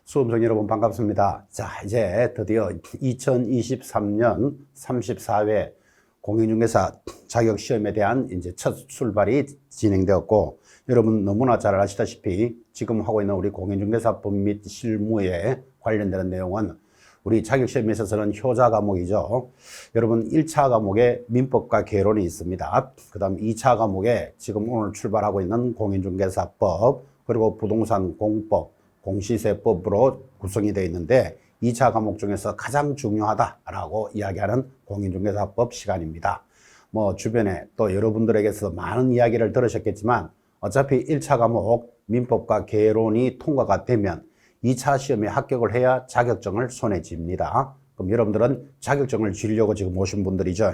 수험생 여러분 반갑습니다. 자, 이제 드디어 2023년 34회 공인중개사 자격시험에 대한 이제 첫 출발이 진행되었고, 여러분 너무나 잘 아시다시피 지금 하고 있는 우리 공인중개사법 및 실무에 관련되는 내용은 우리 자격시험에 있어서는 효자 과목이죠. 여러분 1차 과목에 민법과 개론이 있습니다. 그 다음 2차 과목에 지금 오늘 출발하고 있는 공인중개사법, 그리고 부동산 공법, 공시세법으로 구성이 되어 있는데 2차 과목 중에서 가장 중요하다라고 이야기하는 공인중개사법 시간입니다. 뭐 주변에 또 여러분들에게서 많은 이야기를 들으셨겠지만 어차피 1차 과목 민법과 개론이 통과가 되면 2차 시험에 합격을 해야 자격증을 손에 쥡니다. 그럼 여러분들은 자격증을 쥐려고 지금 오신 분들이죠.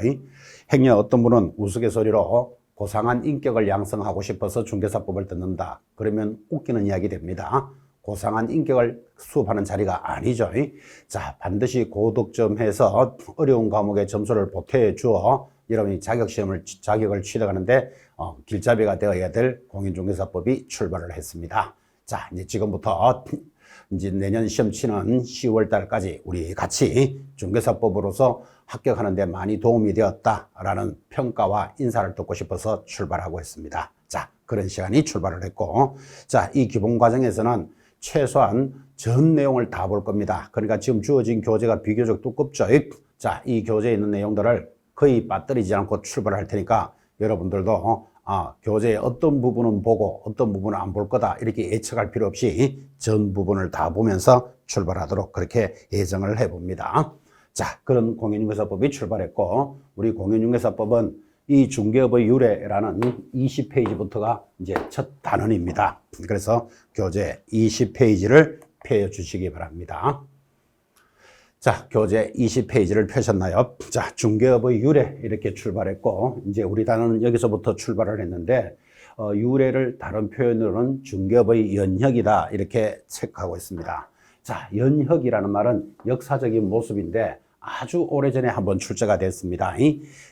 행여 어떤 분은 우스갯소리로 고상한 인격을 양성하고 싶어서 중개사법을 듣는다. 그러면 웃기는 이야기 됩니다. 고상한 인격을 수업하는 자리가 아니죠. 자, 반드시 고득점해서 어려운 과목의 점수를 보태해 주어 여러분이 자격을 취득하는데 길잡이가 되어야 될 공인중개사법이 출발을 했습니다. 자, 이제 지금부터 이제 내년 시험 치는 10월 달까지 우리 같이 중개사법으로서 합격하는 데 많이 도움이 되었다라는 평가와 인사를 듣고 싶어서 출발하고 있습니다. 자, 그런 시간이 출발을 했고, 자, 이 기본 과정에서는 최소한 전 내용을 다 볼 겁니다. 그러니까 지금 주어진 교재가 비교적 두껍죠. 자, 이 교재에 있는 내용들을 거의 빠뜨리지 않고 출발할 테니까 여러분들도 교재의 어떤 부분은 보고 어떤 부분은 안 볼 거다 이렇게 예측할 필요 없이 전 부분을 다 보면서 출발하도록 그렇게 예정을 해봅니다. 자, 그런 공인중개사법이 출발했고, 우리 공인중개사법은 이 중개업의 유래라는 20페이지부터가 이제 첫 단원입니다. 그래서 교재 20페이지를 펴주시기 바랍니다. 자, 교재 20페이지를 펴셨나요? 자, 중개업의 유래 이렇게 출발했고, 이제 우리 단원은 여기서부터 출발을 했는데, 유래를 다른 표현으로는 중개업의 연혁이다 이렇게 체크하고 있습니다. 자, 연혁이라는 말은 역사적인 모습인데 아주 오래전에 한번 출제가 됐습니다.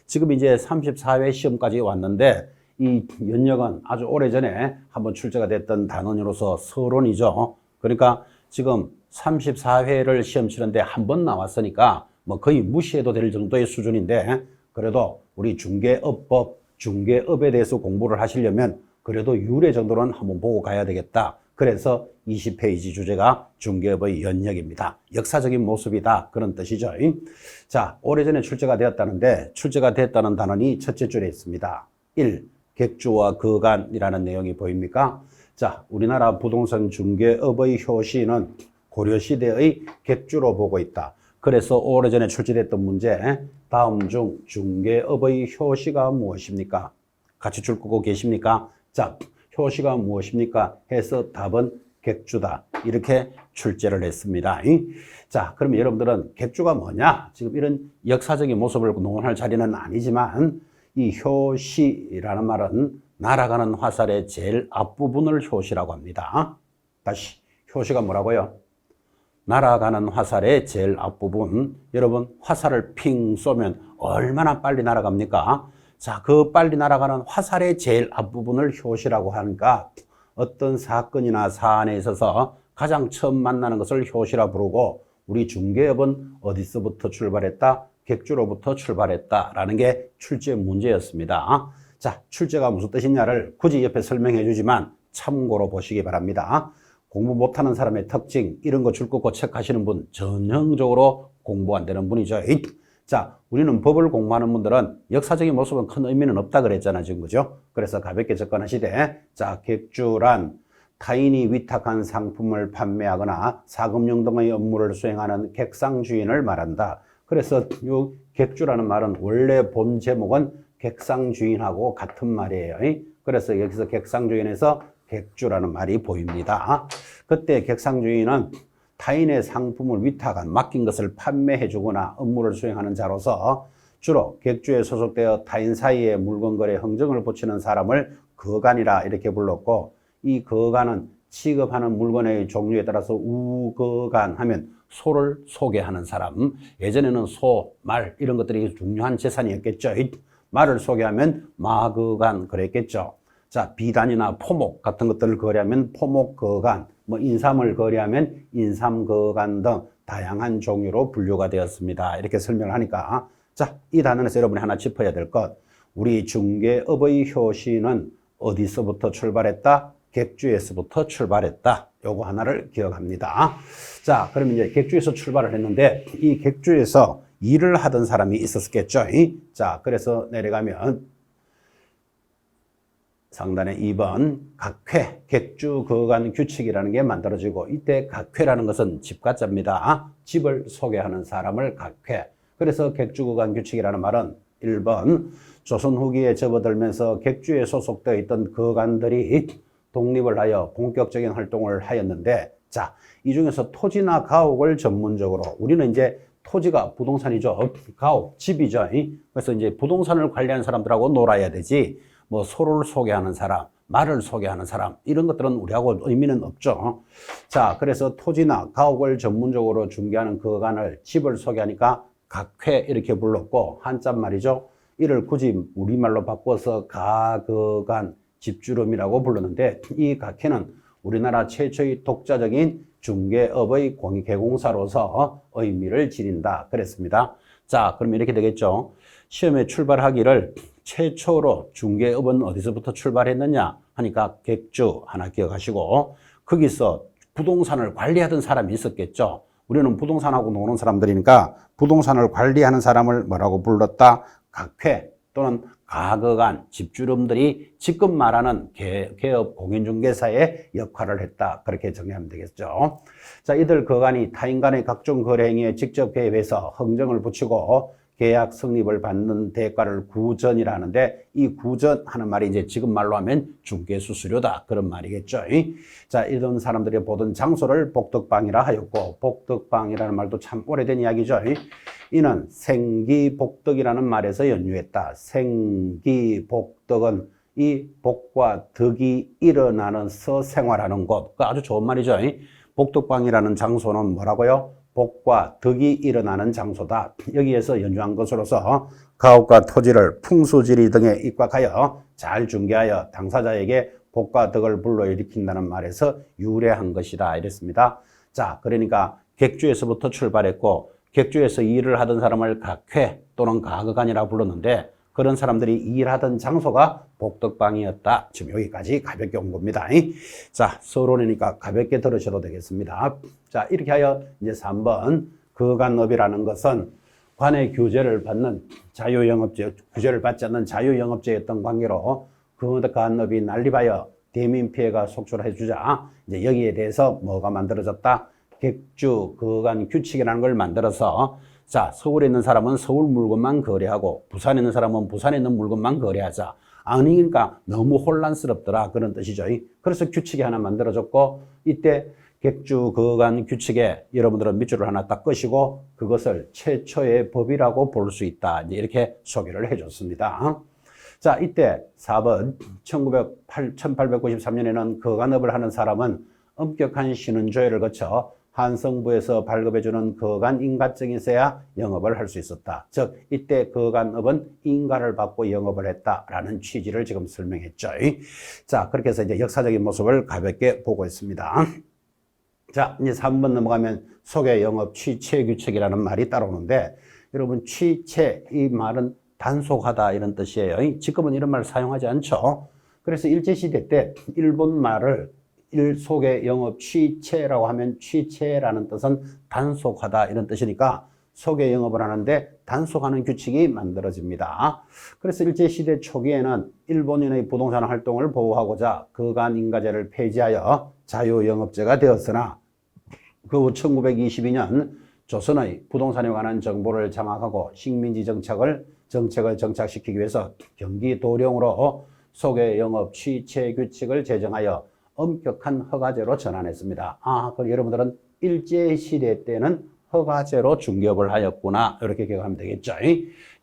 지금 이제 34회 시험까지 왔는데 이 연혁은 아주 오래전에 한번 출제가 됐던 단원으로서 서론이죠. 그러니까 지금 34회를 시험 치는데 한 번 나왔으니까 뭐 거의 무시해도 될 정도의 수준인데, 그래도 우리 중개업법, 중개업에 대해서 공부를 하시려면 그래도 유래 정도는 한번 보고 가야 되겠다. 그래서 20페이지 주제가 중개업의 연혁입니다. 역사적인 모습이다. 그런 뜻이죠. 자, 오래전에 출제가 되었다는데 출제가 됐다는 단원이 첫째 줄에 있습니다. 1. 객주와 거간이라는 내용이 보입니까? 자, 우리나라 부동산 중개업의 효시는 고려시대의 객주로 보고 있다. 그래서 오래전에 출제됐던 문제, 다음 중 중개업의 효시가 무엇입니까? 같이 줄 거고 계십니까? 자, 효시가 무엇입니까? 해서 답은 객주다. 이렇게 출제를 했습니다. 자, 그러면 여러분들은 객주가 뭐냐? 지금 이런 역사적인 모습을 논할 자리는 아니지만 이 효시라는 말은 날아가는 화살의 제일 앞부분을 효시라고 합니다. 다시, 효시가 뭐라고요? 날아가는 화살의 제일 앞부분. 여러분, 화살을 핑 쏘면 얼마나 빨리 날아갑니까? 자, 그 빨리 날아가는 화살의 제일 앞부분을 효시라고 하니까 어떤 사건이나 사안에 있어서 가장 처음 만나는 것을 효시라 부르고, 우리 중개업은 어디서부터 출발했다? 객주로부터 출발했다라는 게 출제 문제였습니다. 자, 출제가 무슨 뜻이냐를 굳이 옆에 설명해 주지만 참고로 보시기 바랍니다. 공부 못하는 사람의 특징 이런 거 줄 긋고 체크하시는 분 전형적으로 공부 안 되는 분이죠. 자, 우리는 법을 공부하는 분들은 역사적인 모습은 큰 의미는 없다 그랬잖아 지금, 그죠? 그래서 가볍게 접근하시되, 자, 객주란 타인이 위탁한 상품을 판매하거나 사금융 등의 업무를 수행하는 객상주인을 말한다. 그래서 이 객주라는 말은 원래 본 제목은 객상주인하고 같은 말이에요. 그래서 여기서 객상주인에서 객주라는 말이 보입니다. 그때 객상주인은 타인의 상품을 위탁한, 맡긴 것을 판매해 주거나 업무를 수행하는 자로서 주로 객주에 소속되어 타인 사이에 물건 거래 흥정을 붙이는 사람을 거간이라 이렇게 불렀고, 이 거간은 취급하는 물건의 종류에 따라서 우거간 하면 소를 소개하는 사람, 예전에는 소, 말 이런 것들이 중요한 재산이었겠죠. 말을 소개하면 마거간 그랬겠죠. 자, 비단이나 포목 같은 것들을 거래하면 포목거간, 뭐 인삼을 거래하면 인삼거간 등 다양한 종류로 분류가 되었습니다. 이렇게 설명을 하니까 자, 이 단원에서 여러분이 하나 짚어야 될 것. 우리 중개업의 효시는 어디서부터 출발했다? 객주에서부터 출발했다. 요거 하나를 기억합니다. 자, 그러면 이제 객주에서 출발을 했는데 이 객주에서 일을 하던 사람이 있었겠죠. 자, 그래서 내려가면 상단에 2번 각회, 객주 거간 규칙이라는 게 만들어지고 이때 각회라는 것은 집가자입니다. 집을 소개하는 사람을 각회. 그래서 객주 거간 규칙이라는 말은 1번 조선 후기에 접어들면서 객주에 소속되어 있던 거간들이 독립을 하여 본격적인 활동을 하였는데 자, 이 중에서 토지나 가옥을 전문적으로 우리는 이제 토지가 부동산이죠. 가옥, 집이죠. 그래서 이제 부동산을 관리하는 사람들하고 놀아야 되지 뭐 소를 소개하는 사람, 말을 소개하는 사람 이런 것들은 우리하고 의미는 없죠. 자, 그래서 토지나 가옥을 전문적으로 중개하는 거간을 집을 소개하니까 각회 이렇게 불렀고 한자 말이죠. 이를 굳이 우리말로 바꿔서 가거간 집주름이라고 불렀는데 이 각회는 우리나라 최초의 독자적인 중개업의 개공사로서 의미를 지닌다 그랬습니다. 자, 그럼 이렇게 되겠죠. 시험에 출발하기를 최초로 중개업은 어디서부터 출발했느냐 하니까 객주 하나 기억하시고 거기서 부동산을 관리하던 사람이 있었겠죠. 우리는 부동산하고 노는 사람들이니까 부동산을 관리하는 사람을 뭐라고 불렀다? 각회 또는 가거간 집주름들이 지금 말하는 개업 공인중개사의 역할을 했다. 그렇게 정리하면 되겠죠. 자, 이들 거간이 타인간의 각종 거래 행위에 직접 개입해서 흥정을 붙이고 계약 성립을 받는 대가를 구전이라 하는데 이 구전 하는 말이 이제 지금 말로 하면 중개수수료다 그런 말이겠죠. 자, 이런 사람들이 보던 장소를 복덕방이라 하였고 복덕방이라는 말도 참 오래된 이야기죠. 이는 생기복덕이라는 말에서 연유했다. 생기복덕은 이 복과 덕이 일어나는 생활하는 곳. 그 아주 좋은 말이죠. 복덕방이라는 장소는 뭐라고요? 복과 덕이 일어나는 장소다. 여기에서 연주한 것으로서 가옥과 토지를 풍수지리 등에 입각하여 잘 중개하여 당사자에게 복과 덕을 불러일으킨다는 말에서 유래한 것이다. 이랬습니다. 자, 그러니까 객주에서부터 출발했고 객주에서 일을 하던 사람을 각회 또는 가거간이라고 불렀는데 그런 사람들이 일하던 장소가 복덕방이었다. 지금 여기까지 가볍게 온 겁니다. 자, 서론이니까 가볍게 들으셔도 되겠습니다. 자, 이렇게 하여 이제 3번 거간업이라는 것은 관의 규제를 받는 자유영업제, 규제를 받지 않는 자유영업제였던 관계로 거간업이 난립하여 대민 피해가 속출해 주자 이제 여기에 대해서 뭐가 만들어졌다? 객주 거간 규칙이라는 걸 만들어서 자, 서울에 있는 사람은 서울 물건만 거래하고 부산에 있는 사람은 부산에 있는 물건만 거래하자. 아니니까 너무 혼란스럽더라 그런 뜻이죠. 그래서 규칙이 하나 만들어졌고 이때 객주 거간 규칙에 여러분들은 밑줄을 하나 딱 끄시고 그것을 최초의 법이라고 볼 수 있다. 이제 이렇게 소개를 해줬습니다. 자, 이때 4번 1893년에는 거간업을 하는 사람은 엄격한 신원조회를 거쳐 한성부에서 발급해주는 거간 인가증이 있어야 영업을 할 수 있었다. 즉 이때 거간업은 인가를 받고 영업을 했다라는 취지를 지금 설명했죠. 자, 그렇게 해서 이제 역사적인 모습을 가볍게 보고 있습니다. 자, 이제 3번 넘어가면 소개영업 취체규칙이라는 말이 따라오는데 여러분 취체 이 말은 단속하다 이런 뜻이에요. 지금은 이런 말 사용하지 않죠. 그래서 일제시대 때 일본 말을 소개 영업 취체라고 하면 취체라는 뜻은 단속하다 이런 뜻이니까 소개 영업을 하는데 단속하는 규칙이 만들어집니다. 그래서 일제시대 초기에는 일본인의 부동산 활동을 보호하고자 거간 인가제를 폐지하여 자유영업제가 되었으나 그 후 1922년 조선의 부동산에 관한 정보를 장악하고 식민지 정책을 정착시키기 위해서 경기 도령으로 소개 영업 취체 규칙을 제정하여 엄격한 허가제로 전환했습니다. 아, 그럼 여러분들은 일제시대 때는 허가제로 중개업을 하였구나. 이렇게 기억하면 되겠죠.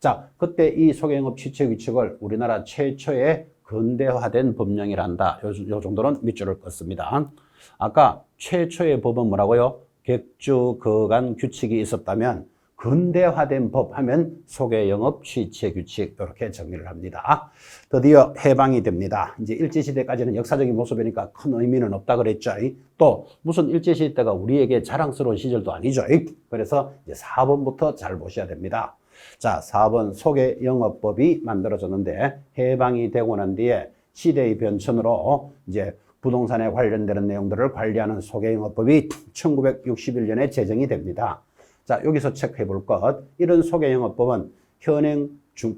자, 그때 이 소개영업 취체 규칙을 우리나라 최초의 근대화된 법령이란다. 요 정도는 밑줄을 껐습니다. 아까 최초의 법은 뭐라고요? 객주 거간 규칙이 있었다면 근대화된 법 하면 소개영업 취체 규칙 이렇게 정리를 합니다. 드디어 해방이 됩니다. 이제 일제시대까지는 역사적인 모습이니까 큰 의미는 없다 그랬죠. 또 무슨 일제시대 때가 우리에게 자랑스러운 시절도 아니죠. 그래서 이제 4번부터 잘 보셔야 됩니다. 자, 4번 소개영업법이 만들어졌는데 해방이 되고 난 뒤에 시대의 변천으로 이제 부동산에 관련되는 내용들을 관리하는 소개영업법이 1961년에 제정이 됩니다. 자, 여기서 체크해 볼 것. 이런 소개영업법은 현행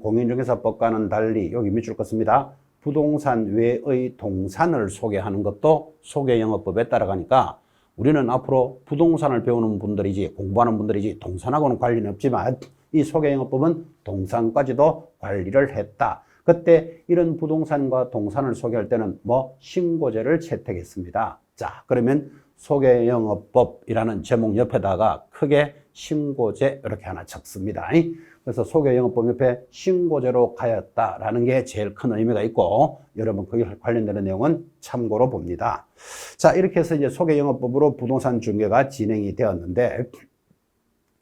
공인중개사법과는 달리 여기 밑줄 긋습니다. 부동산 외의 동산을 소개하는 것도 소개영업법에 따라가니까 우리는 앞으로 부동산을 배우는 분들이지 공부하는 분들이지 동산하고는 관련이 없지만 이 소개영업법은 동산까지도 관리를 했다. 그때 이런 부동산과 동산을 소개할 때는 신고제를 채택했습니다. 자, 그러면 소개영업법이라는 제목 옆에다가 크게 신고제 이렇게 하나 적습니다. 그래서 소개영업법 옆에 신고제로 가였다라는 게 제일 큰 의미가 있고 여러분 거기 관련되는 내용은 참고로 봅니다. 자, 이렇게 해서 이제 소개영업법으로 부동산 중개가 진행이 되었는데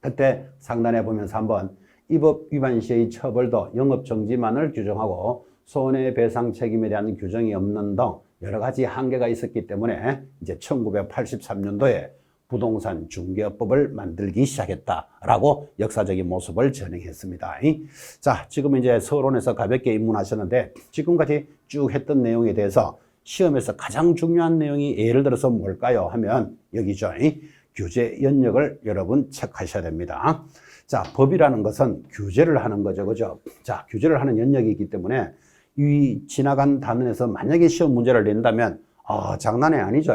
그때 상단에 보면서 한번 이 법 위반 시의 처벌도 영업정지만을 규정하고 손해배상 책임에 대한 규정이 없는 등 여러 가지 한계가 있었기 때문에 이제 1983년도에 부동산 중개업법을 만들기 시작했다라고 역사적인 모습을 전행했습니다. 자, 지금 이제 서론에서 가볍게 입문하셨는데 지금까지 쭉 했던 내용에 대해서 시험에서 가장 중요한 내용이 예를 들어서 뭘까요? 하면 여기죠. 규제 연역을 여러분 체크하셔야 됩니다. 자, 법이라는 것은 규제를 하는 거죠. 그죠? 자, 규제를 하는 연역이기 때문에 이 지나간 단원에서 만약에 시험 문제를 낸다면 장난이 아니죠.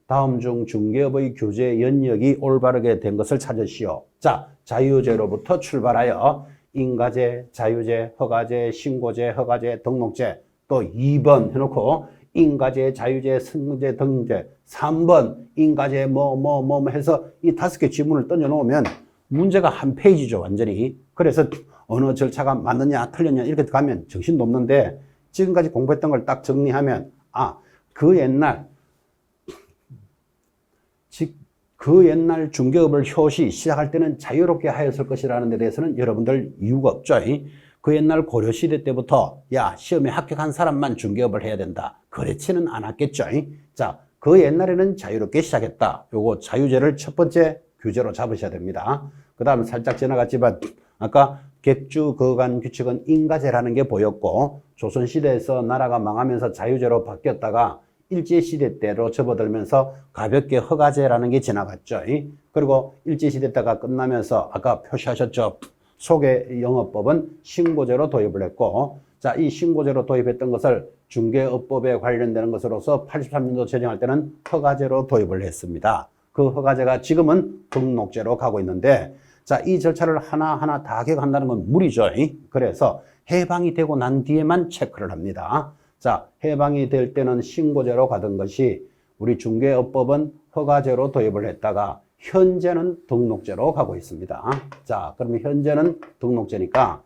다음 중 중개업의 규제 연역이 올바르게 된 것을 찾으시오. 자, 자유제로부터 출발하여 인가제, 자유제, 허가제, 신고제, 허가제, 등록제 또 2번 해놓고 인가제, 자유제, 승제, 등록제 3번 인가제 해서 이 5개 지문을 던져놓으면 문제가 한 페이지죠, 완전히. 그래서 어느 절차가 맞느냐, 틀렸냐, 이렇게 가면 정신도 없는데, 지금까지 공부했던 걸 딱 정리하면, 그 옛날 중개업을 효시 시작할 때는 자유롭게 하였을 것이라는 데 대해서는 여러분들 이유가 없죠. 그 옛날 고려시대 때부터, 시험에 합격한 사람만 중개업을 해야 된다. 그렇지는 않았겠죠. 자, 그 옛날에는 자유롭게 시작했다. 요거 자유제를 첫 번째 규제로 잡으셔야 됩니다. 그 다음 살짝 지나갔지만 아까 객주 거간 규칙은 인가제라는 게 보였고 조선시대에서 나라가 망하면서 자유제로 바뀌었다가 일제시대 때로 접어들면서 가볍게 허가제라는 게 지나갔죠. 그리고 일제시대 때가 끝나면서 아까 표시하셨죠. 소개영업법은 신고제로 도입을 했고 자, 이 신고제로 도입했던 것을 중개업법에 관련되는 것으로서 83년도 제정할 때는 허가제로 도입을 했습니다. 그 허가제가 지금은 등록제로 가고 있는데 자, 이 절차를 하나하나 다 기억한다는 건 무리죠. 그래서 해방이 되고 난 뒤에만 체크를 합니다. 자, 해방이 될 때는 신고제로 가던 것이 우리 중개업법은 허가제로 도입을 했다가 현재는 등록제로 가고 있습니다. 자, 그러면 현재는 등록제니까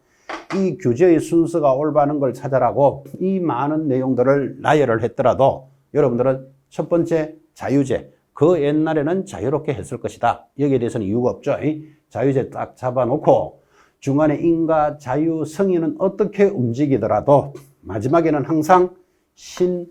이 규제의 순서가 올바른 걸 찾아라고 이 많은 내용들을 나열을 했더라도 여러분들은 첫 번째 자유제, 그 옛날에는 자유롭게 했을 것이다. 여기에 대해서는 이유가 없죠. 자유제 딱 잡아놓고 중간에 인가, 자유, 성인은 어떻게 움직이더라도 마지막에는 항상 신,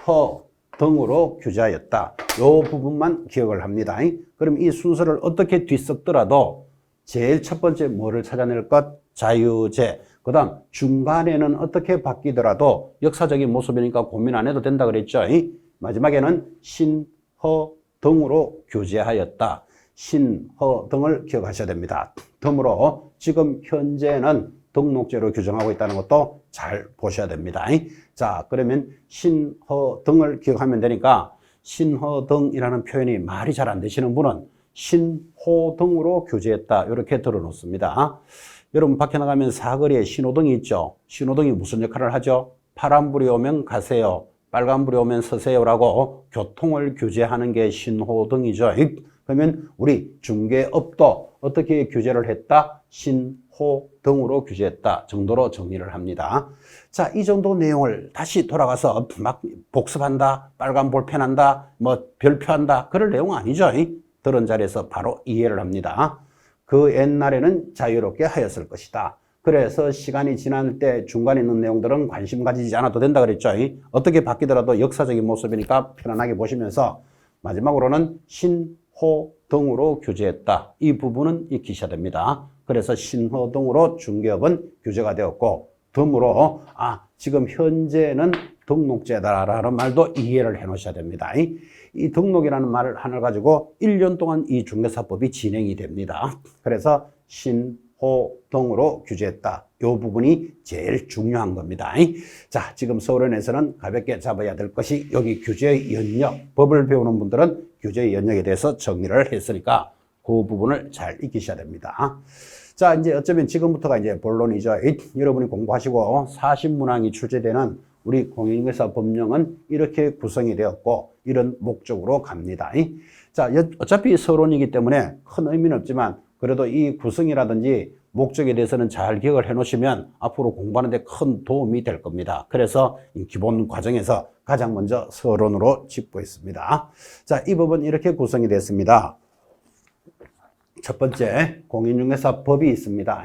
허 등으로 규제하였다. 이 부분만 기억을 합니다. 그럼 이 순서를 어떻게 뒤섞더라도 제일 첫 번째 뭐를 찾아낼 것? 자유제. 그 다음 중간에는 어떻게 바뀌더라도 역사적인 모습이니까 고민 안 해도 된다 그랬죠. 마지막에는 신, 허 등으로 규제하였다. 신, 허 등을 기억하셔야 됩니다. 덤으로 지금 현재는 등록제로 규정하고 있다는 것도 잘 보셔야 됩니다. 자, 그러면 신, 허 등을 기억하면 되니까 신, 허 등이라는 표현이 말이 잘 안 되시는 분은 신, 호 등으로 규제했다. 이렇게 들어놓습니다. 여러분 밖에 나가면 사거리에 신호등이 있죠. 신호등이 무슨 역할을 하죠? 파란불이 오면 가세요. 빨간불이 오면 서세요라고 교통을 규제하는 게 신호등이죠. 그러면 우리 중개업도 어떻게 규제를 했다? 신호 등으로 규제했다 정도로 정리를 합니다. 자, 이 정도 내용을 다시 돌아가서 막 복습한다, 빨간 볼펜 한다, 별표한다 그럴 내용 아니죠. 들은 자리에서 바로 이해를 합니다. 그 옛날에는 자유롭게 하였을 것이다. 그래서 시간이 지날 때 중간에 있는 내용들은 관심 가지지 않아도 된다 그랬죠. 어떻게 바뀌더라도 역사적인 모습이니까 편안하게 보시면서 마지막으로는 신호 등으로 규제했다. 이 부분은 익히셔야 됩니다. 그래서 신호 등으로 중개업은 규제가 되었고 덤으로 지금 현재는 등록제다라는 말도 이해를 해 놓으셔야 됩니다. 이 등록이라는 말을 하나를 가지고 1년 동안 이 중개사법이 진행이 됩니다. 그래서 신호 등으로 규제했다. 이 부분이 제일 중요한 겁니다. 자, 지금 서론에서는 가볍게 잡아야 될 것이 여기 규제의 연역, 법을 배우는 분들은 규제의 연역에 대해서 정리를 했으니까 그 부분을 잘 익히셔야 됩니다. 자, 이제 어쩌면 지금부터가 이제 본론이죠. 여러분이 공부하시고 40문항이 출제되는 우리 공인중개사 법령은 이렇게 구성이 되었고 이런 목적으로 갑니다. 자, 어차피 서론이기 때문에 큰 의미는 없지만 그래도 이 구성이라든지 목적에 대해서는 잘 기억을 해 놓으시면 앞으로 공부하는 데 큰 도움이 될 겁니다. 그래서 이 기본 과정에서 가장 먼저 서론으로 짚고 있습니다. 자, 이 법은 이렇게 구성이 됐습니다. 첫 번째, 공인중개사법이 있습니다.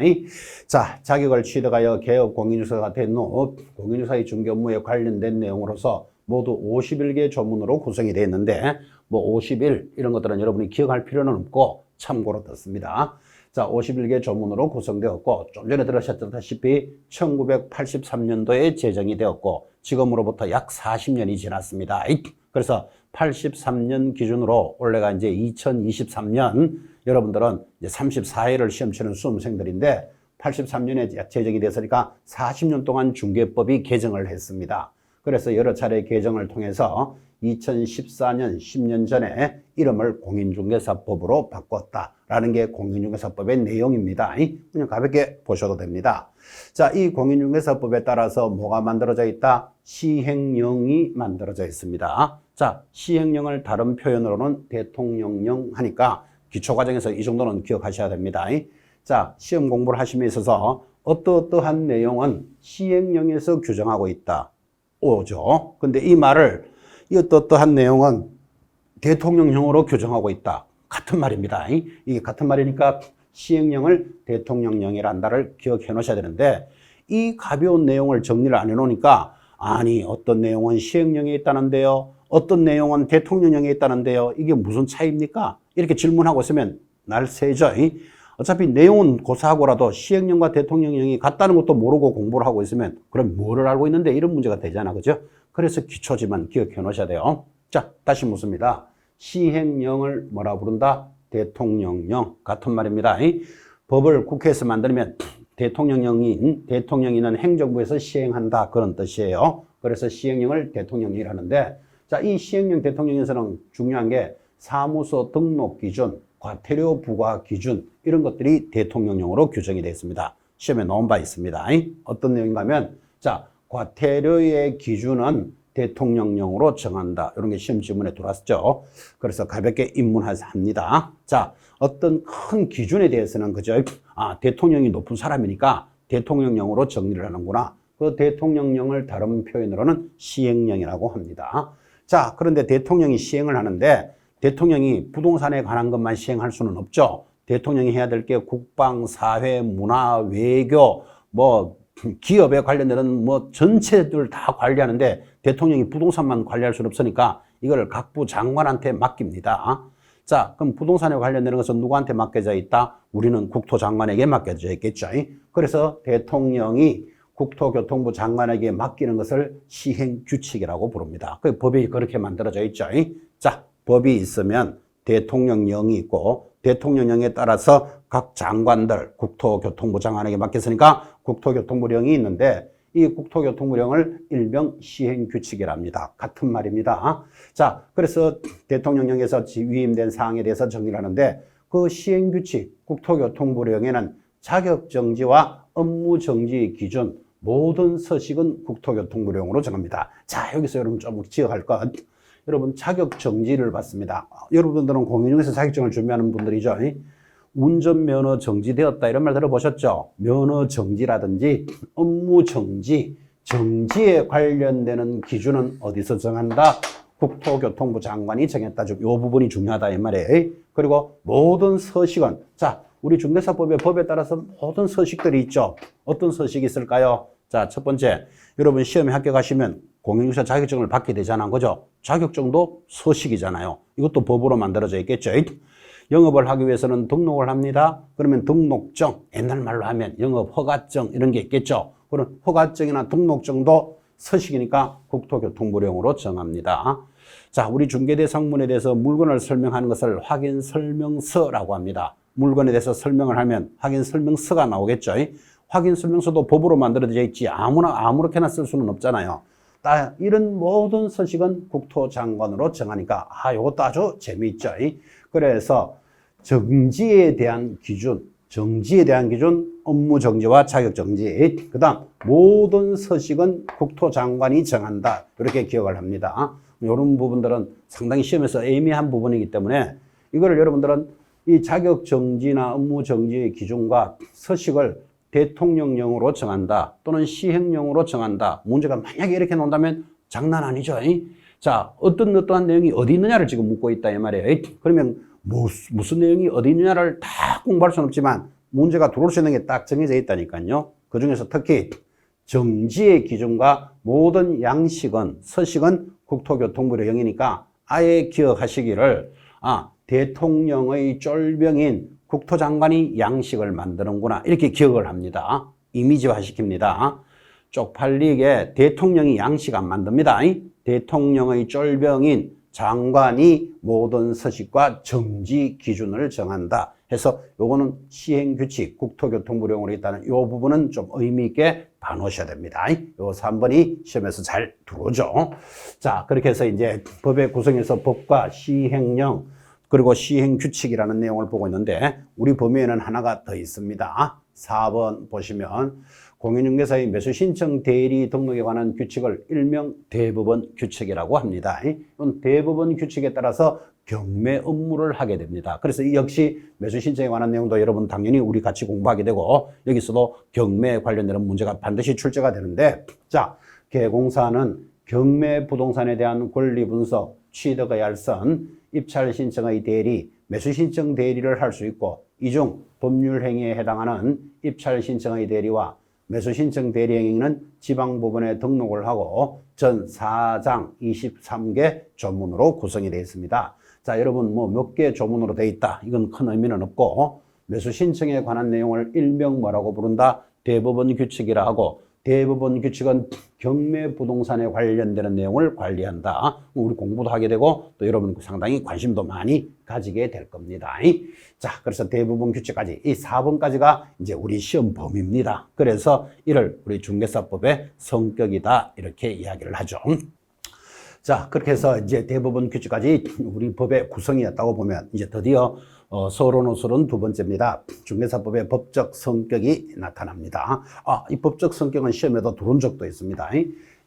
자, 자격을 취득하여 개업 공인중개사가 된 후 공인중개사의 중개 업무에 관련된 내용으로서 모두 51개 조문으로 구성이 되어 있는데 51 이런 것들은 여러분이 기억할 필요는 없고 참고로 듣습니다. 자, 51개 조문으로 구성되었고 좀 전에 들으셨다시피 1983년도에 제정이 되었고 지금으로부터 약 40년이 지났습니다. 그래서 83년 기준으로 올해가 이제 2023년 여러분들은 이제 34회를 시험 치는 수험생들인데 83년에 제정이 됐으니까 40년 동안 중개법이 개정을 했습니다. 그래서 여러 차례 개정을 통해서 2014년 10년 전에 이름을 공인중개사법으로 바꿨다라는 게 공인중개사법의 내용입니다. 그냥 가볍게 보셔도 됩니다. 자, 이 공인중개사법에 따라서 뭐가 만들어져 있다? 시행령이 만들어져 있습니다. 자, 시행령을 다른 표현으로는 대통령령 하니까 기초과정에서 이 정도는 기억하셔야 됩니다. 자, 시험 공부를 하심에 있어서 어떠한 내용은 시행령에서 규정하고 있다. 오죠. 근데 이 말을 이 어떠한 내용은 대통령령으로 규정하고 있다. 같은 말입니다. 이게 같은 말이니까 시행령을 대통령령이란다를 기억해 놓으셔야 되는데 이 가벼운 내용을 정리를 안 해 놓으니까 아니 어떤 내용은 시행령에 있다는데요. 어떤 내용은 대통령령에 있다는데요. 이게 무슨 차이입니까? 이렇게 질문하고 있으면 날새죠. 어차피 내용은 고사하고라도 시행령과 대통령령이 같다는 것도 모르고 공부를 하고 있으면 그럼 뭐를 알고 있는데 이런 문제가 되잖아. 그죠? 그래서 기초지만 기억해 놓으셔야 돼요. 자, 다시 묻습니다. 시행령을 뭐라 부른다? 대통령령. 같은 말입니다. 법을 국회에서 만들면 대통령령인 행정부에서 시행한다. 그런 뜻이에요. 그래서 시행령을 대통령령이라는데 자, 이 시행령 대통령에서는 중요한 게 사무소 등록 기준, 과태료 부과 기준 이런 것들이 대통령령으로 규정이 되어 있습니다. 시험에 나온 바 있습니다. 어떤 내용인가 하면 자, 과태료의 기준은 대통령령으로 정한다. 이런 게 시험 지문에 들어왔죠. 그래서 가볍게 입문합니다. 자, 어떤 큰 기준에 대해서는 그죠? 대통령이 높은 사람이니까 대통령령으로 정리를 하는구나. 그 대통령령을 다른 표현으로는 시행령이라고 합니다. 자, 그런데 대통령이 시행을 하는데 대통령이 부동산에 관한 것만 시행할 수는 없죠. 대통령이 해야 될 게 국방, 사회, 문화, 외교, 기업에 관련되는 전체들 다 관리하는데 대통령이 부동산만 관리할 수는 없으니까 이걸 각부 장관한테 맡깁니다. 자, 그럼 부동산에 관련되는 것은 누구한테 맡겨져 있다? 우리는 국토장관에게 맡겨져 있겠죠. 그래서 대통령이 국토교통부 장관에게 맡기는 것을 시행규칙이라고 부릅니다. 그 법이 그렇게 만들어져 있죠. 자, 법이 있으면 대통령령이 있고 대통령령에 따라서 각 장관들 국토교통부 장관에게 맡겼으니까 국토교통부령이 있는데 이 국토교통부령을 일명 시행규칙이랍니다. 같은 말입니다. 자, 그래서 대통령령에서 위임된 사항에 대해서 정리를 하는데 그 시행규칙 국토교통부령에는 자격정지와 업무정지 기준 모든 서식은 국토교통부령으로 정합니다. 자, 여기서 여러분 좀 기억할 것. 여러분 자격정지를 받습니다. 여러분들은 공인중개사 자격증을 준비하는 분들이죠. 운전면허 정지되었다 이런 말 들어보셨죠? 면허 정지라든지 업무 정지, 정지에 관련되는 기준은 어디서 정한다? 국토교통부 장관이 정했다. 이 부분이 중요하다 이 말이에요. 그리고 모든 서식은 자, 우리 중개사법의 법에 따라서 모든 서식들이 있죠. 어떤 서식이 있을까요? 자, 첫 번째, 여러분 시험에 합격하시면 공인중개사 자격증을 받게 되잖아요. 그죠? 자격증도 서식이잖아요. 이것도 법으로 만들어져 있겠죠. 영업을 하기 위해서는 등록을 합니다. 그러면 등록증, 옛날 말로 하면 영업허가증 이런 게 있겠죠. 그런 허가증이나 등록증도 서식이니까 국토교통부령으로 정합니다. 자, 우리 중개대상문에 대해서 물건을 설명하는 것을 확인설명서라고 합니다. 물건에 대해서 설명을 하면 확인설명서가 나오겠죠. 확인설명서도 법으로 만들어져 있지 아무렇게나 쓸 수는 없잖아요. 이런 모든 서식은 국토장관으로 정하니까 이것도 아주 재미있죠. 그래서 정지에 대한 기준, 업무 정지와 자격 정지, 그 다음 모든 서식은 국토장관이 정한다. 이렇게 기억을 합니다. 이런 부분들은 상당히 시험에서 애매한 부분이기 때문에 이거를 여러분들은 이 자격 정지나 업무 정지의 기준과 서식을 대통령령으로 정한다 또는 시행령으로 정한다. 문제가 만약에 이렇게 나온다면 장난 아니죠. 자, 어떠한 내용이 어디 있느냐를 지금 묻고 있다 이 말이에요. 그러면 무슨 내용이 어디 있느냐를 다 공부할 수는 없지만 문제가 들어올 수 있는 게 딱 정해져 있다니까요. 그 중에서 특히 정지의 기준과 모든 양식은 서식은 국토교통부령이니까 아예 기억하시기를 대통령의 쫄병인 국토장관이 양식을 만드는구나 이렇게 기억을 합니다. 이미지화 시킵니다. 쪽팔리게 대통령이 양식 안 만듭니다. 대통령의 쫄병인 장관이 모든 서식과 정지 기준을 정한다 해서 요거는 시행규칙 국토교통부령으로 있다는 요 부분은 좀 의미 있게 봐놓으셔야 됩니다. 요 3번이 시험에서 잘 들어오죠. 자, 그렇게 해서 이제 법의 구성에서 법과 시행령 그리고 시행규칙이라는 내용을 보고 있는데 우리 범위에는 하나가 더 있습니다. 4번 보시면 공인중개사의 매수신청 대리 등록에 관한 규칙을 일명 대법원 규칙이라고 합니다. 이건 대법원 규칙에 따라서 경매 업무를 하게 됩니다. 그래서 이 역시 매수신청에 관한 내용도 여러분 당연히 우리 같이 공부하게 되고 여기서도 경매에 관련되는 문제가 반드시 출제가 되는데 자, 개공사는 경매 부동산에 대한 권리 분석, 취득의 알선, 입찰 신청의 대리, 매수 신청 대리를 할 수 있고 이 중 법률 행위에 해당하는 입찰 신청의 대리와 매수 신청 대리 행위는 지방법원에 등록을 하고 전 4장 23개 조문으로 구성이 되어 있습니다. 자, 여러분 몇 개 조문으로 되어 있다. 이건 큰 의미는 없고 매수 신청에 관한 내용을 일명 뭐라고 부른다? 대법원 규칙이라 하고 대법원 규칙은 경매 부동산에 관련되는 내용을 관리한다. 우리 공부도 하게 되고 또 여러분 상당히 관심도 많이 가지게 될 겁니다. 자, 그래서 대법원 규칙까지 이 4번까지가 이제 우리 시험 범위입니다. 그래서 이를 우리 중개사법의 성격이다 이렇게 이야기를 하죠. 자, 그렇게 해서 이제 대법원 규칙까지 우리 법의 구성이었다고 보면 이제 드디어 서론호설은 두 번째입니다. 중개사법의 법적 성격이 나타납니다. 이 법적 성격은 시험에도 들어온 적도 있습니다.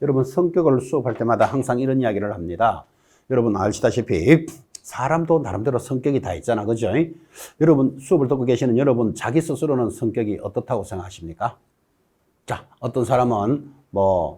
여러분 성격을 수업할 때마다 항상 이런 이야기를 합니다. 여러분 아시다시피 사람도 나름대로 성격이 다 있잖아. 그죠? 여러분 수업을 듣고 계시는 여러분 자기 스스로는 성격이 어떻다고 생각하십니까? 자, 어떤 사람은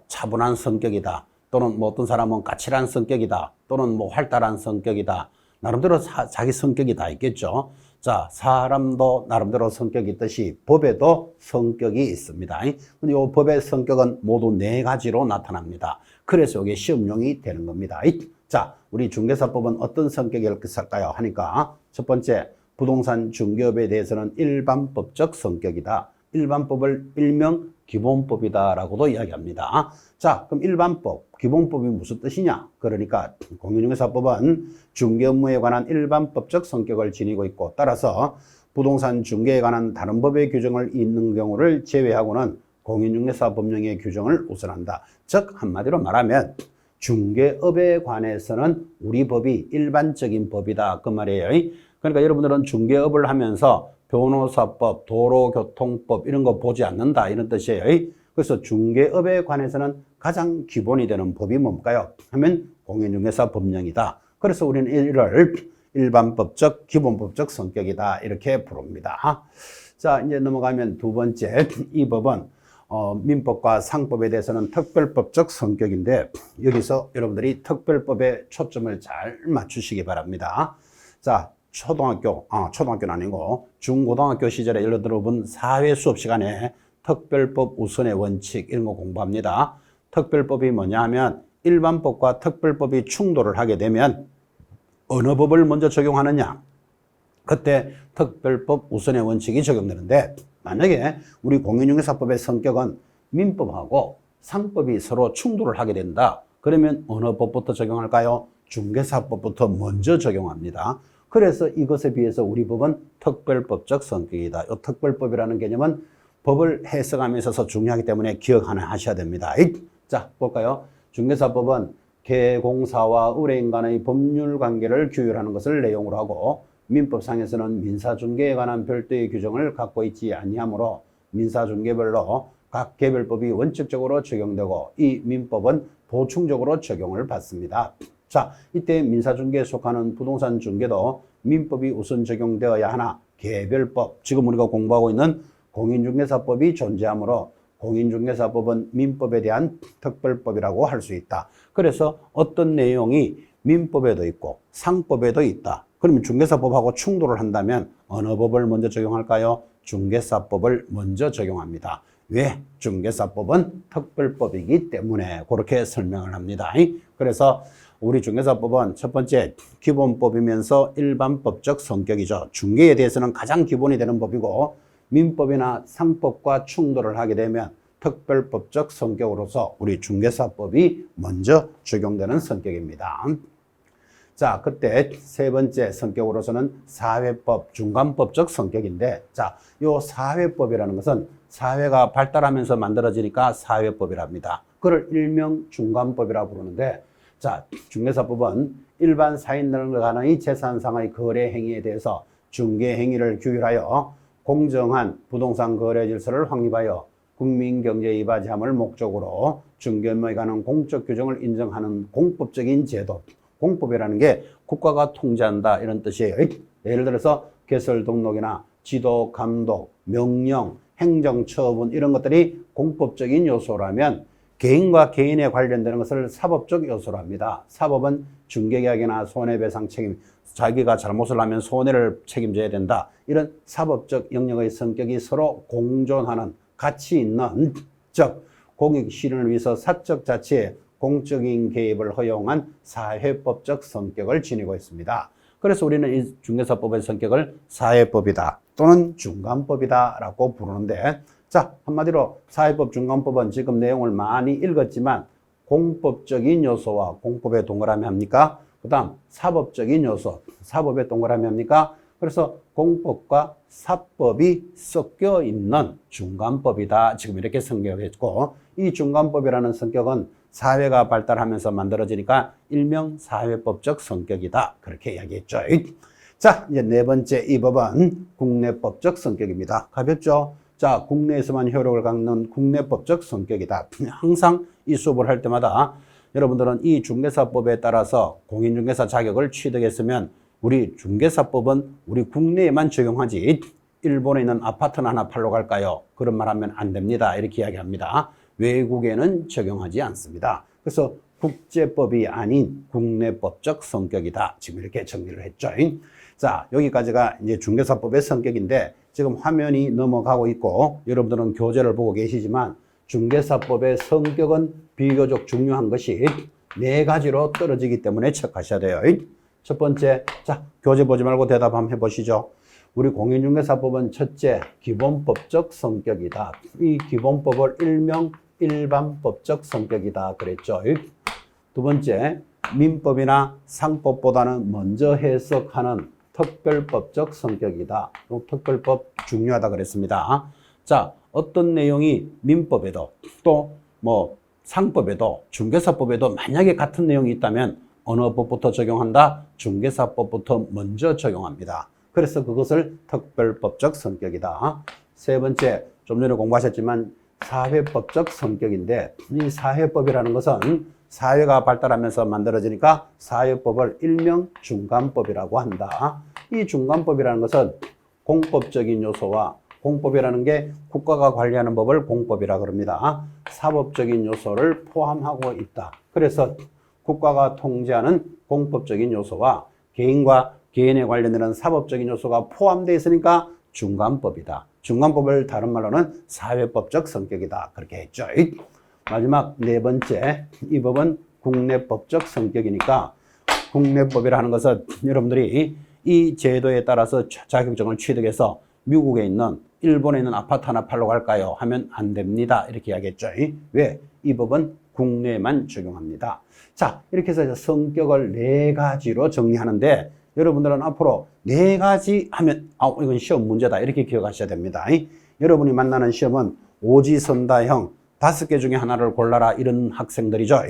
차분한 성격이다. 또는 어떤 사람은 까칠한 성격이다. 또는 활달한 성격이다. 나름대로 자기 성격이 다 있겠죠. 자, 사람도 나름대로 성격이 있듯이 법에도 성격이 있습니다. 근데 이 법의 성격은 모두 4가지로 나타납니다. 그래서 이게 시험용이 되는 겁니다. 자, 우리 중개사법은 어떤 성격이 있을까요? 하니까 첫 번째, 부동산 중개업에 대해서는 일반법적 성격이다. 일반법을 일명 기본법이다라고도 이야기합니다. 자, 그럼 일반법, 기본법이 무슨 뜻이냐? 그러니까 공인중개사법은 중개 업무에 관한 일반법적 성격을 지니고 있고 따라서 부동산 중개에 관한 다른 법의 규정을 있는 경우를 제외하고는 공인중개사 법령의 규정을 우선한다. 즉 한마디로 말하면 중개업에 관해서는 우리 법이 일반적인 법이다 그 말이에요. 그러니까 여러분들은 중개업을 하면서 변호사법, 도로교통법 이런 거 보지 않는다 이런 뜻이에요. 그래서 중개업에 관해서는 가장 기본이 되는 법이 뭘까요? 하면 공인중개사 법령이다. 그래서 우리는 이를 일반법적, 기본법적 성격이다 이렇게 부릅니다. 자, 이제 넘어가면 두 번째, 이 법은 민법과 상법에 대해서는 특별법적 성격인데 여기서 여러분들이 특별법에 초점을 잘 맞추시기 바랍니다. 자, 초등학교는 아니고 중고등학교 시절에 예를 들어 본 사회 수업 시간에 특별법 우선의 원칙 이런 거 공부합니다. 특별법이 뭐냐 하면 일반법과 특별법이 충돌을 하게 되면 어느 법을 먼저 적용하느냐? 그때 특별법 우선의 원칙이 적용되는데 만약에 우리 공인중개사법의 성격은 민법하고 상법이 서로 충돌을 하게 된다. 그러면 어느 법부터 적용할까요? 중개사법부터 먼저 적용합니다. 그래서 이것에 비해서 우리 법은 특별법적 성격이다. 이 특별법이라는 개념은 법을 해석함에 있어서 중요하기 때문에 기억 하나 하셔야 됩니다. 자, 볼까요? 중개사법은 개공사와 의뢰인 간의 법률 관계를 규율하는 것을 내용으로 하고 민법상에서는 민사중개에 관한 별도의 규정을 갖고 있지 아니하므로 민사중개별로 각 개별법이 원칙적으로 적용되고 이 민법은 보충적으로 적용을 받습니다. 자, 이때 민사중개에 속하는 부동산 중개도 민법이 우선 적용되어야 하나 개별법, 지금 우리가 공부하고 있는 공인중개사법이 존재하므로 공인중개사법은 민법에 대한 특별법이라고 할 수 있다. 그래서 어떤 내용이 민법에도 있고 상법에도 있다. 그러면 중개사법하고 충돌을 한다면 어느 법을 먼저 적용할까요? 중개사법을 먼저 적용합니다. 왜? 중개사법은 특별법이기 때문에 그렇게 설명을 합니다. 그래서 우리 중개사법은 첫 번째 기본법이면서 일반법적 성격이죠. 중개에 대해서는 가장 기본이 되는 법이고 민법이나 상법과 충돌을 하게 되면 특별법적 성격으로서 우리 중개사법이 먼저 적용되는 성격입니다. 자, 그때 세 번째 성격으로서는 사회법, 중간법적 성격인데, 자, 요 사회법이라는 것은 사회가 발달하면서 만들어지니까 사회법이랍니다. 그걸 일명 중간법이라고 부르는데, 자, 중개사법은 일반 사인들 간의 재산상의 거래 행위에 대해서 중개 행위를 규율하여 공정한 부동산 거래 질서를 확립하여 국민 경제에 이바지함을 목적으로 중개업에 관한 공적 규정을 인정하는 공법적인 제도. 공법이라는 게 국가가 통제한다 이런 뜻이에요. 예를 들어서 개설 등록이나 지도, 감독, 명령, 행정처분 이런 것들이 공법적인 요소라면 개인과 개인에 관련되는 것을 사법적 요소로 합니다. 사법은 중개계약이나 손해배상 책임, 자기가 잘못을 하면 손해를 책임져야 된다. 이런 사법적 영역의 성격이 서로 공존하는 가치 있는, 즉 공익 실현을 위해서 사적 자치에 공적인 개입을 허용한 사회법적 성격을 지니고 있습니다. 그래서 우리는 이 중개사법의 성격을 사회법이다 또는 중간법이다 라고 부르는데, 자, 한마디로 사회법, 중간법은 지금 내용을 많이 읽었지만 공법적인 요소와 공법에 동그라미 합니까? 그 다음 사법적인 요소, 사법에 동그라미 합니까? 그래서 공법과 사법이 섞여 있는 중간법이다. 지금 이렇게 성격했고, 이 중간법이라는 성격은 사회가 발달하면서 만들어지니까 일명 사회법적 성격이다. 그렇게 이야기했죠. 자, 이제 네 번째 이 법은 국내법적 성격입니다. 가볍죠? 자, 국내에서만 효력을 갖는 국내법적 성격이다. 항상 이 수업을 할 때마다 여러분들은 이 중개사법에 따라서 공인중개사 자격을 취득했으면 우리 중개사법은 우리 국내에만 적용하지 일본에 있는 아파트는 하나 팔러 갈까요? 그런 말 하면 안 됩니다. 이렇게 이야기합니다. 외국에는 적용하지 않습니다. 그래서 국제법이 아닌 국내법적 성격이다. 지금 이렇게 정리를 했죠. 자, 여기까지가 이제 중개사법의 성격인데 지금 화면이 넘어가고 있고 여러분들은 교재를 보고 계시지만 중개사법의 성격은 비교적 중요한 것이 네 가지로 떨어지기 때문에 체크하셔야 돼요. 첫 번째, 자, 교재 보지 말고 대답 한번 해보시죠. 우리 공인중개사법은 첫째, 기본법적 성격이다. 이 기본법을 일명 일반법적 성격이다 그랬죠. 두 번째, 민법이나 상법보다는 먼저 해석하는 특별법적 성격이다. 특별법 중요하다 그랬습니다. 자, 어떤 내용이 민법에도 또 뭐 상법에도 중개사법에도 만약에 같은 내용이 있다면 어느 법부터 적용한다? 중개사법부터 먼저 적용합니다. 그래서 그것을 특별법적 성격이다. 세 번째, 좀 전에 공부하셨지만 사회법적 성격인데 이 사회법이라는 것은 사회가 발달하면서 만들어지니까 사회법을 일명 중간법이라고 한다. 이 중간법이라는 것은 공법적인 요소와 공법이라는 게 국가가 관리하는 법을 공법이라고 합니다. 사법적인 요소를 포함하고 있다. 그래서 국가가 통제하는 공법적인 요소와 개인과 개인에 관련되는 사법적인 요소가 포함되어 있으니까 중간법이다. 중간법을 다른 말로는 사회법적 성격이다. 그렇게 했죠. 마지막 네 번째, 이 법은 국내법적 성격이니까 국내법이라는 것은 여러분들이 이 제도에 따라서 자격증을 취득해서 미국에 있는 일본에 있는 아파트 하나 팔러 갈까요? 하면 안 됩니다. 이렇게 이야기했죠. 왜? 이 법은 국내에만 적용합니다. 자, 이렇게 해서 성격을 네 가지로 정리하는데 여러분들은 앞으로 네 가지 하면 이건 시험 문제다. 이렇게 기억하셔야 됩니다. 여러분이 만나는 시험은 오지선다형 5개 중에 하나를 골라라 이런 학생들이죠.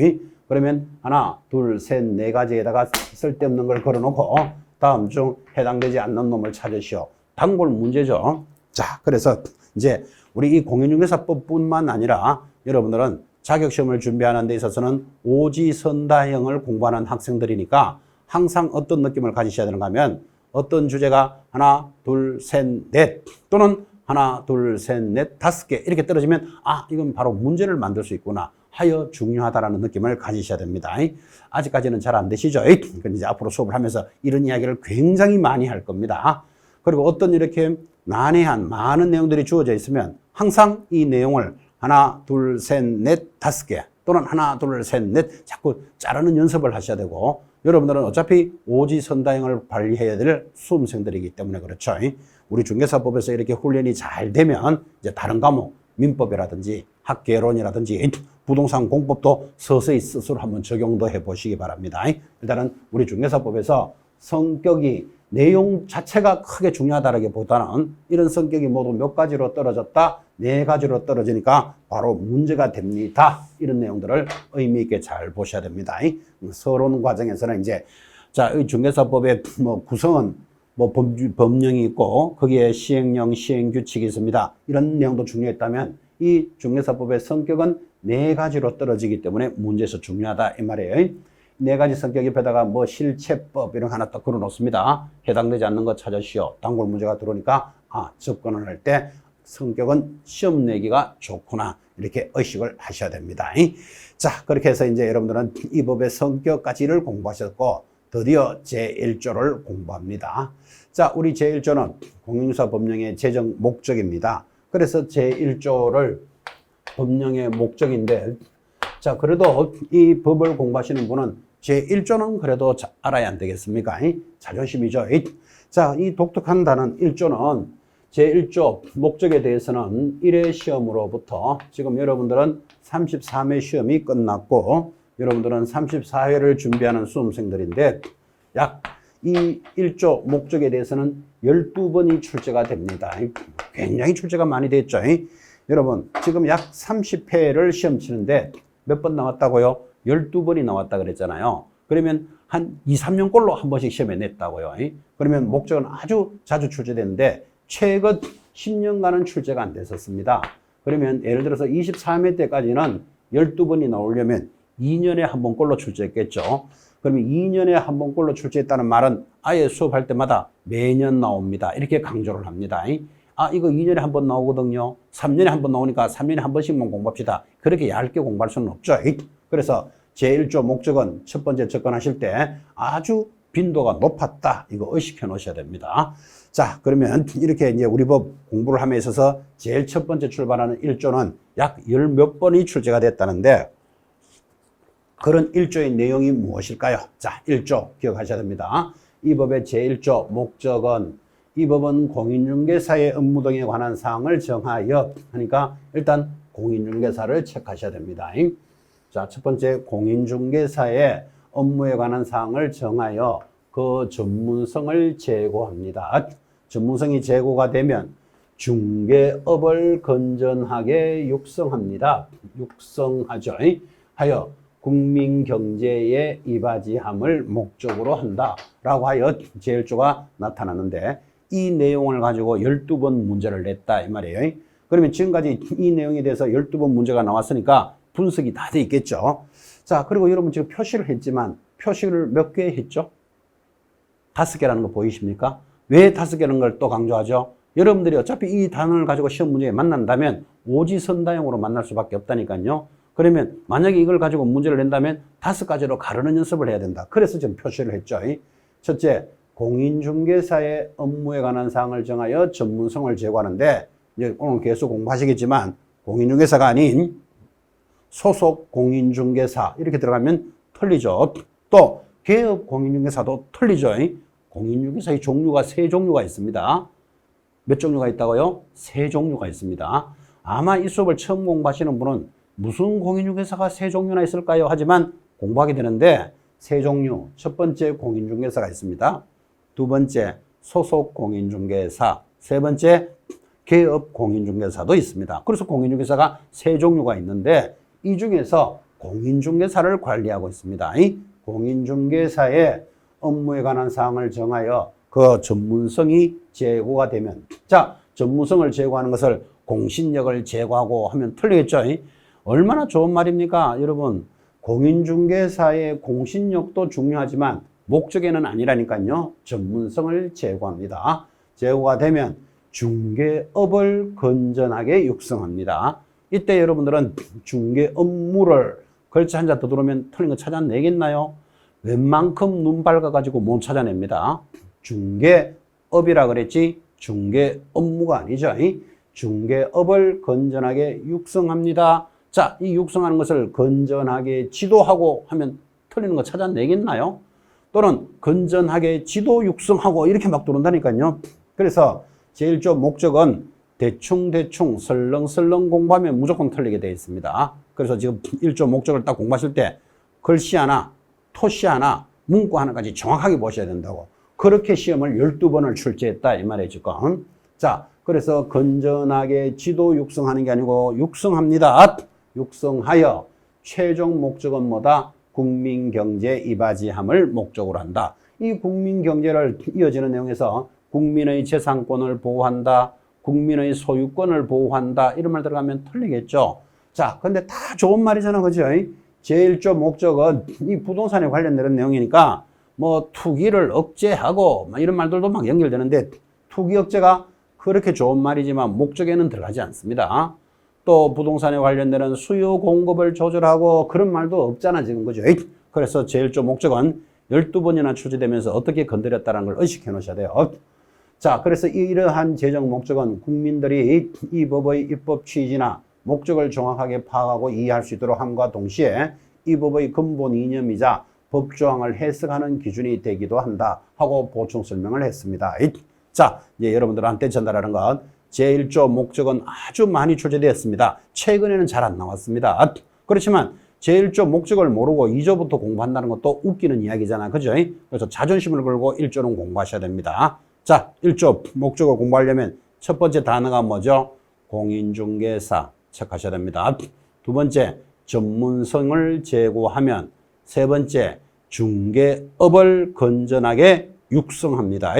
그러면 하나, 둘, 셋, 네 가지에다가 쓸데없는 걸 걸어놓고 다음 중 해당되지 않는 놈을 찾으시오. 단골 문제죠. 자, 그래서 이제 우리 이 공인중개사법뿐만 아니라 여러분들은 자격시험을 준비하는 데 있어서는 오지선다형을 공부하는 학생들이니까 항상 어떤 느낌을 가지셔야 되는가 하면 어떤 주제가 하나, 둘, 셋, 넷 또는 하나, 둘, 셋, 넷, 5개 이렇게 떨어지면 이건 바로 문제를 만들 수 있구나 하여 중요하다라는 느낌을 가지셔야 됩니다. 아직까지는 잘 안 되시죠? 이제 앞으로 수업을 하면서 이런 이야기를 굉장히 많이 할 겁니다. 그리고 어떤 이렇게 난해한 많은 내용들이 주어져 있으면 항상 이 내용을 하나, 둘, 셋, 넷, 5개 또는 하나, 둘, 셋, 넷 자꾸 자르는 연습을 하셔야 되고 여러분들은 어차피 오지선다형을 관리해야 될 수험생들이기 때문에 그렇죠. 우리 중개사법에서 이렇게 훈련이 잘 되면 이제 다른 과목 민법이라든지 학계론이라든지 부동산 공법도 서서히 스스로 한번 적용도 해보시기 바랍니다. 일단은 우리 중개사법에서 성격이 내용 자체가 크게 중요하다기보다는 이런 성격이 모두 몇 가지로 떨어졌다, 네 가지로 떨어지니까 바로 문제가 됩니다. 이런 내용들을 의미 있게 잘 보셔야 됩니다. 서론 과정에서는 이제 이 중개사법의 구성은 법령이 있고 거기에 시행령, 시행규칙이 있습니다. 이런 내용도 중요했다면 이 중개사법의 성격은 네 가지로 떨어지기 때문에 문제에서 중요하다 이 말이에요. 네 가지 성격 옆에다가 실체법 이런 거 하나 딱 걸어 놓습니다. 해당되지 않는 거 찾으시오. 단골 문제가 들어오니까 접근을 할 때 성격은 시험 내기가 좋구나 이렇게 의식을 하셔야 됩니다. 자, 그렇게 해서 이제 여러분들은 이 법의 성격까지를 공부하셨고 드디어 제1조를 공부합니다. 자, 우리 제1조는 공인중개사법령의 제정 목적입니다. 그래서 제1조를 법령의 목적인데 자, 그래도 이 법을 공부하시는 분은 제1조는 그래도 알아야 안 되겠습니까? 자존심이죠. 자, 이 독특한 단원 1조는 제1조 목적에 대해서는 1회 시험으로부터 지금 여러분들은 33회 시험이 끝났고 여러분들은 34회를 준비하는 수험생들인데 약 이 1조 목적에 대해서는 12번이 출제가 됩니다. 굉장히 출제가 많이 됐죠. 여러분 지금 약 30회를 시험 치는데 몇 번 나왔다고요? 12번이 나왔다 그랬잖아요. 그러면 한 2, 3년 꼴로 한 번씩 시험에 냈다고요. 그러면 목적은 아주 자주 출제되는데 최근 10년간은 출제가 안 됐었습니다. 그러면 예를 들어서 23회 때까지는 12번이 나오려면 2년에 한 번 꼴로 출제했겠죠. 그러면 2년에 한 번 꼴로 출제했다는 말은 아예 수업할 때마다 매년 나옵니다. 이렇게 강조를 합니다. 이거 2년에 한 번 나오거든요. 3년에 한 번 나오니까 3년에 한 번씩만 공부합시다. 그렇게 얇게 공부할 수는 없죠. 그래서 제1조 목적은 첫 번째 접근하실 때 아주 빈도가 높았다. 이거 의식해 놓으셔야 됩니다. 자, 그러면 이렇게 이제 우리 법 공부를 함에 있어서 제일 첫 번째 출발하는 1조는 약 10몇 번이 출제가 됐다는데 그런 1조의 내용이 무엇일까요? 자, 1조 기억하셔야 됩니다. 이 법의 제1조 목적은 이 법은 공인중개사의 업무 등에 관한 사항을 정하여 하니까 일단 공인중개사를 체크하셔야 됩니다. 자, 첫 번째 공인중개사의 업무에 관한 사항을 정하여 그 전문성을 제고합니다. 전문성이 제고가 되면 중개업을 건전하게 육성합니다. 육성하죠. 하여 국민 경제에 이바지함을 목적으로 한다라고 하여 제1조가 나타나는데 이 내용을 가지고 12번 문제를 냈다 이 말이에요. 그러면 지금까지 이 내용에 대해서 12번 문제가 나왔으니까 분석이 다 돼 있겠죠. 자, 그리고 여러분 지금 표시를 했지만 표시를 몇 개 했죠? 5개라는 거 보이십니까? 왜 5개라는 걸 또 강조하죠? 여러분들이 어차피 이 단어를 가지고 시험 문제에 만난다면 오지선다형으로 만날 수밖에 없다니까요. 그러면 만약에 이걸 가지고 문제를 낸다면 5가지로 가르는 연습을 해야 된다. 그래서 지금 표시를 했죠. 첫째, 공인중개사의 업무에 관한 사항을 정하여 전문성을 제고하는데, 이제 오늘 계속 공부하시겠지만 공인중개사가 아닌 소속 공인중개사 이렇게 들어가면 틀리죠. 또 개업 공인중개사도 틀리죠. 공인중개사의 종류가 세 종류가 있습니다. 몇 종류가 있다고요? 세 종류가 있습니다. 아마 이 수업을 처음 공부하시는 분은 무슨 공인중개사가 세 종류나 있을까요? 하지만 공부하게 되는데, 세 종류. 첫 번째 공인중개사가 있습니다. 두 번째 소속 공인중개사, 세 번째 개업 공인중개사도 있습니다. 그래서 공인중개사가 세 종류가 있는데, 이 중에서 공인중개사를 관리하고 있습니다. 공인중개사의 업무에 관한 사항을 정하여 그 전문성이 제고가 되면, 자, 전문성을 제고하는 것을 공신력을 제고하고 하면 틀리겠죠. 얼마나 좋은 말입니까? 여러분, 공인중개사의 공신력도 중요하지만 목적에는 아니라니까요. 전문성을 제고합니다. 제고가 되면 중개업을 건전하게 육성합니다. 이때 여러분들은 중개 업무를 글자 한자 더 들어오면 틀린 거 찾아내겠나요? 웬만큼 눈 밝아가지고 못 찾아냅니다. 중개업이라 그랬지 중개 업무가 아니죠. 중개업을 건전하게 육성합니다. 자, 이 육성하는 것을 건전하게 지도하고 하면 틀리는 거 찾아내겠나요? 또는 건전하게 지도 육성하고 이렇게 막 들어온다니까요. 그래서 제1조 목적은 대충 설렁설렁 공부하면 무조건 틀리게 되어 있습니다. 그래서 지금 1조 목적을 딱 공부하실 때 글씨 하나, 토시 하나, 문구 하나까지 정확하게 보셔야 된다고. 그렇게 시험을 12번을 출제했다 이 말이에요 지금. 자, 그래서 건전하게 지도 육성하는 게 아니고 육성합니다. 육성하여 최종 목적은 뭐다? 국민경제 이바지함을 목적으로 한다. 이 국민경제를 이어지는 내용에서 국민의 재산권을 보호한다, 국민의 소유권을 보호한다 이런 말 들어가면 틀리겠죠. 자, 근데 다 좋은 말이잖아, 그죠? 제1조 목적은 이 부동산에 관련된 내용이니까 뭐 투기를 억제하고 막 이런 말들도 막 연결되는데, 투기 억제가 그렇게 좋은 말이지만 목적에는 들어가지 않습니다. 또 부동산에 관련되는 수요 공급을 조절하고 그런 말도 없잖아 지금, 그죠? 그래서 제1조 목적은 12번이나 출제되면서 어떻게 건드렸다는 걸 의식해 놓으셔야 돼요. 자, 그래서 이러한 제정 목적은 국민들이 이 법의 입법 취지나 목적을 정확하게 파악하고 이해할 수 있도록 함과 동시에 이 법의 근본 이념이자 법조항을 해석하는 기준이 되기도 한다 하고 보충 설명을 했습니다. 자, 이제 여러분들한테 전달하는 건 제1조 목적은 아주 많이 출제되었습니다. 최근에는 잘 안 나왔습니다. 그렇지만 제1조 목적을 모르고 2조부터 공부한다는 것도 웃기는 이야기잖아, 그죠? 그래서 자존심을 걸고 1조는 공부하셔야 됩니다. 자, 1조 목적을 공부하려면 첫 번째 단어가 뭐죠? 공인중개사 체크하셔야 됩니다. 두 번째, 전문성을 제고하면. 세 번째, 중개업을 건전하게 육성합니다.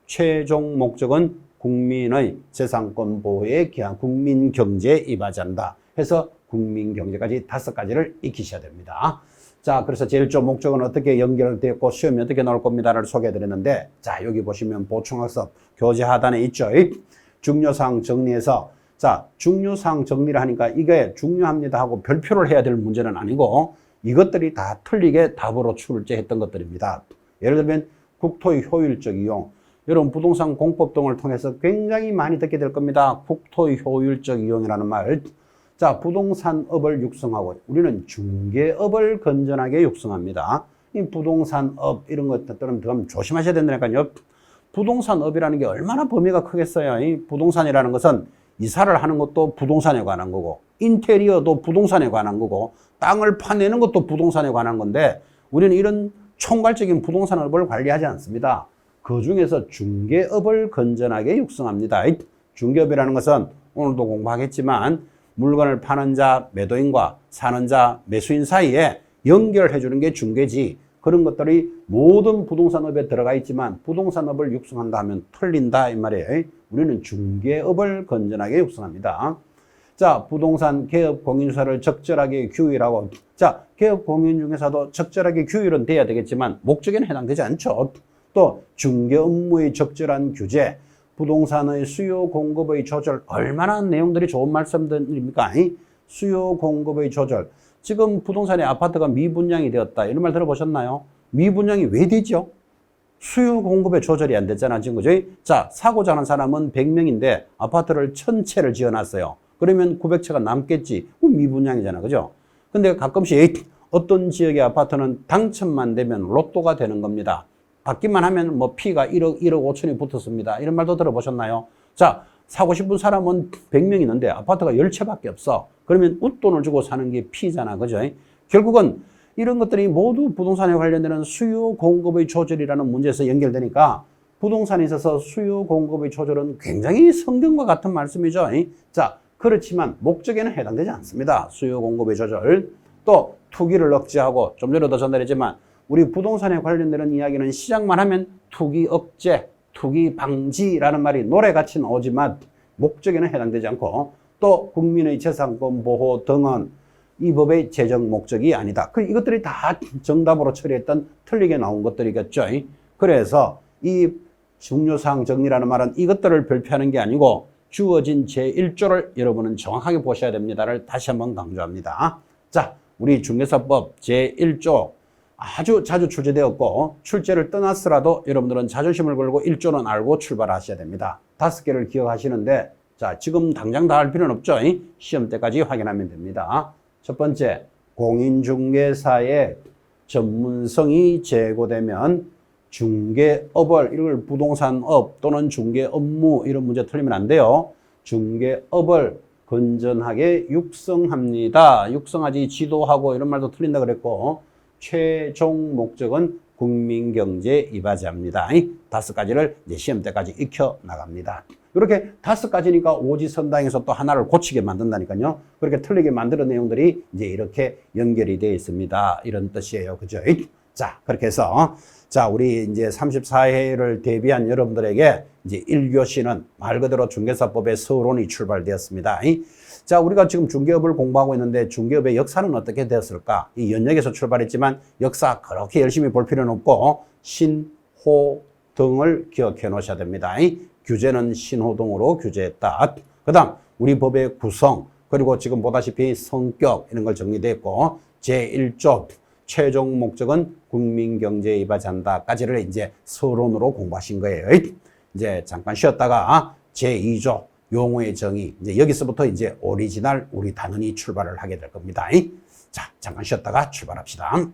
최종 목적은 국민의 재산권 보호에 기한 국민경제에 이바지한다 해서 국민경제까지 5가지를 익히셔야 됩니다. 자, 그래서 제1조 목적은 어떻게 연결되었고 시험이 어떻게 나올 겁니다를 소개해 드렸는데, 자, 여기 보시면 보충학습 교재 하단에 있죠. 중요사항 정리해서, 자, 중요사항 정리를 하니까 이게 중요합니다 하고 별표를 해야 될 문제는 아니고 이것들이 다 틀리게 답으로 출제했던 것들입니다. 예를 들면 국토의 효율적 이용, 여러분 부동산 공법 등을 통해서 굉장히 많이 듣게 될 겁니다. 국토의 효율적 이용이라는 말. 자, 부동산업을 육성하고 우리는 중개업을 건전하게 육성합니다. 이 부동산업 이런 것들은 좀 조심하셔야 된다니까요. 부동산업이라는 게 얼마나 범위가 크겠어요. 이 부동산이라는 것은 이사를 하는 것도 부동산에 관한 거고, 인테리어도 부동산에 관한 거고, 땅을 파내는 것도 부동산에 관한 건데, 우리는 이런 총괄적인 부동산업을 관리하지 않습니다. 그 중에서 중개업을 건전하게 육성합니다. 중개업이라는 것은 오늘도 공부하겠지만 물건을 파는 자, 매도인과 사는 자, 매수인 사이에 연결해 주는 게 중개지. 그런 것들이 모든 부동산업에 들어가 있지만 부동산업을 육성한다 하면 틀린다 이 말이에요. 우리는 중개업을 건전하게 육성합니다. 자, 부동산 개업 공인중개사를 적절하게 규율하고, 자, 개업 공인중개사도 적절하게 규율은 돼야 되겠지만 목적에는 해당되지 않죠. 또 중개 업무의 적절한 규제, 부동산의 수요 공급의 조절, 얼마나 내용들이 좋은 말씀들입니까? 수요 공급의 조절. 지금 부동산의 아파트가 미분양이 되었다 이런 말 들어보셨나요? 미분양이 왜 되죠? 수요 공급의 조절이 안 됐잖아, 지금 그죠? 자, 사고자 하는 사람은 100명인데 아파트를 1000채를 지어놨어요. 그러면 900채가 남겠지. 미분양이잖아, 그죠? 근데 가끔씩 어떤 지역의 아파트는 당첨만 되면 로또가 되는 겁니다. 받기만 하면 뭐 피가 1억 5천이 붙었습니다. 이런 말도 들어보셨나요? 자, 사고 싶은 사람은 100명 있는데 아파트가 10채밖에 없어. 그러면 웃돈을 주고 사는 게 피잖아, 그죠? 결국은 이런 것들이 모두 부동산에 관련되는 수요 공급의 조절이라는 문제에서 연결되니까 부동산에 있어서 수요 공급의 조절은 굉장히 성경과 같은 말씀이죠. 자, 그렇지만 목적에는 해당되지 않습니다. 수요 공급의 조절. 또 투기를 억제하고 좀 전에도 전달했지만 우리 부동산에 관련되는 이야기는 시작만 하면 투기 억제, 투기 방지라는 말이 노래같이 나오지만 목적에는 해당되지 않고 또 국민의 재산권 보호 등은 이 법의 재정 목적이 아니다. 이것들이 다 정답으로 처리했던 틀리게 나온 것들이겠죠. 그래서 이 중요사항 정리라는 말은 이것들을 별표하는 게 아니고 주어진 제1조를 여러분은 정확하게 보셔야 됩니다를 다시 한번 강조합니다. 자, 우리 중개사법 제1조 아주 자주 출제되었고 출제를 떠났으라도 여러분들은 자존심을 걸고 1조는 알고 출발하셔야 됩니다. 5개를 기억하시는데 자, 지금 당장 다 할 필요는 없죠. 시험 때까지 확인하면 됩니다. 첫 번째, 공인중개사의 전문성이 제고되면 중개업을, 이걸 부동산업 또는 중개업무 이런 문제 틀리면 안 돼요. 중개업을 건전하게 육성합니다. 육성하지 지도하고 이런 말도 틀린다 그랬고 최종 목적은 국민경제 이바지합니다. 5가지를 이제 시험 때까지 익혀 나갑니다. 이렇게 5가지니까 오지선당에서 또 하나를 고치게 만든다니까요. 그렇게 틀리게 만드는 내용들이 이제 이렇게 연결이 되어 있습니다. 이런 뜻이에요. 그죠? 자, 그렇게 해서 자, 우리 이제 34회를 대비한 여러분들에게 이제 1교시는 말 그대로 중개사법의 서론이 출발되었습니다. 자, 우리가 지금 중개업을 공부하고 있는데 중개업의 역사는 어떻게 되었을까? 이 연역에서 출발했지만 역사 그렇게 열심히 볼 필요는 없고 신호 등을 기억해 놓으셔야 됩니다. 규제는 신호등으로 규제했다. 그 다음 우리 법의 구성 그리고 지금 보다시피 성격 이런 걸 정리됐고 제1조 최종 목적은 국민경제에 이바지한다까지를 이제 서론으로 공부하신 거예요. 이제 잠깐 쉬었다가 제2조 용어의 정의 이제 여기서부터 이제 오리지널 우리 단원이 출발을 하게 될 겁니다. 자, 잠깐 쉬었다가 출발합시다.